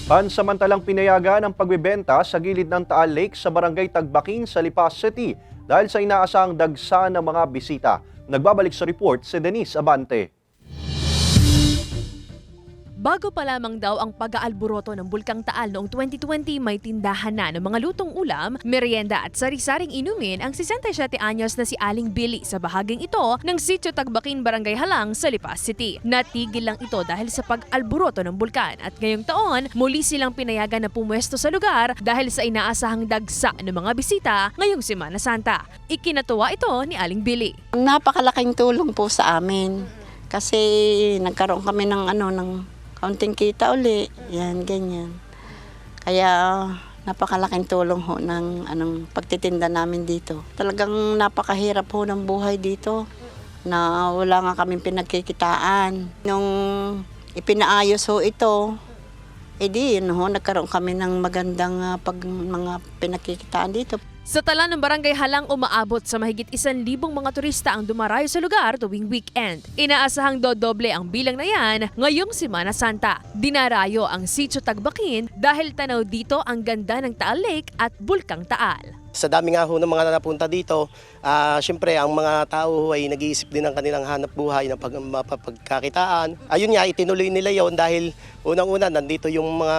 Pansamantalang pinayagan ang pagbebenta sa gilid ng Taal Lake sa barangay Tagbakin sa Lipa City dahil sa inaasahang dagsa ng mga bisita. Nagbabalik sa report si Denise Abante. Bago pa lamang daw ang pag-aalboroto ng Bulkang Taal noong 2020, may tindahan na ng mga lutong ulam, merienda at sari-saring inumin ang 67 anyos na si Aling Billy sa bahaging ito ng Sitio Tagbakin, Barangay Halang sa Lipa City. Natigil lang ito dahil sa pag-alboroto ng bulkan at ngayong taon muli silang pinayagan na pumwesto sa lugar dahil sa inaasahang dagsa ng mga bisita ngayong Semana Santa. Ikinatuwa ito ni Aling Billy. Napakalaking tulong po sa amin kasi nagkaroon kami ng kaunting kita uli, yan, ganyan. Kaya napakalaking tulong ho ng pagtitinda namin dito. Talagang napakahirap ho ng buhay dito na wala nga kaming pinagkikitaan. Nung ipinaayos ho ito, edi yun ho, nagkaroon kami ng magandang mga pinagkikitaan dito. Sa tala ng Barangay Halang, umaabot sa mahigit 1,000 mga turista ang dumarayo sa lugar tuwing weekend. Inaasahang dodoble ang bilang na yan ngayong Semana Santa. Dinarayo ang Sitio Tagbakin dahil tanaw dito ang ganda ng Taal Lake at Bulkang Taal. Sa dami nga ho ng mga napunta dito, syempre ang mga tao ay nag-iisip din ng kanilang hanap buhay na mapapagkakitaan. Ayun nga, itinuloy nila yon dahil unang-una nandito yung mga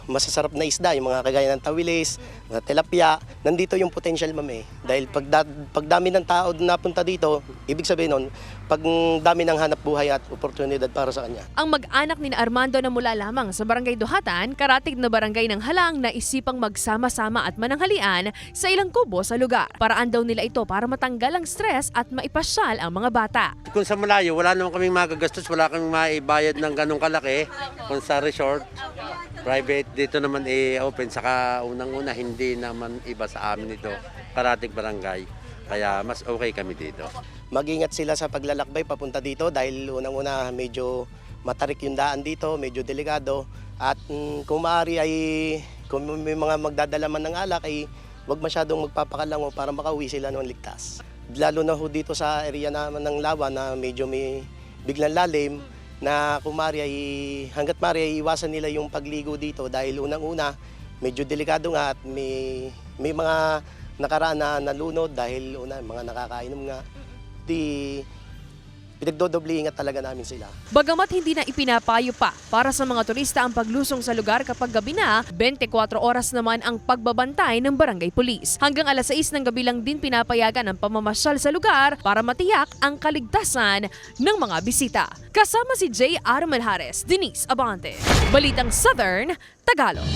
masasarap na isda, yung mga kagaya ng tawilis, mga tilapia. Nandito yung potential ma'am eh. Dahil pag dami ng tao napunta dito, ibig sabihin nun, pag dami ng hanap buhay at oportunidad para sa kanya. Ang mag-anak ni Armando na mula lamang sa Barangay Duhatan, karatig na barangay ng Halang na isipang magsama-sama at mananghalian sa ilang kubo sa lugar. Paraan daw nila ito para matanggal ang stress at maipasyal ang mga bata. Kung sa malayo, wala naman kaming magagastos, wala kaming maibayad ng ganong kalaki. Kung sa resort, private, dito naman open. Saka unang-una, hindi naman iba sa amin ito, karatig barangay. Kaya mas okay kami dito. Mag-ingat sila sa paglalakbay papunta dito dahil unang-una medyo matarik yung daan dito, medyo delikado. At kung maaari ay, kung may mga magdadala man ng alak ay huwag masyadong magpapakalango para makauwi sila ng ligtas. Lalo na ho dito sa area naman ng Lawa na medyo may biglang lalim na kung maaari ay hanggat maaari ay iwasan nila yung pagligo dito dahil unang-una medyo delikado nga at may mga nakaraan na nalunod dahil mga nakakainom nga. Pinagdodoble ingat talaga namin sila. Bagamat hindi na ipinapayo pa para sa mga turista ang paglusong sa lugar kapag gabi na, 24 oras naman ang pagbabantay ng barangay pulis. Hanggang alas 6 ng gabi lang din pinapayagan ang pamamasyal sa lugar para matiyak ang kaligtasan ng mga bisita. Kasama si J. Arman Hares, Denise Abante, Balitang Southern, Tagalog.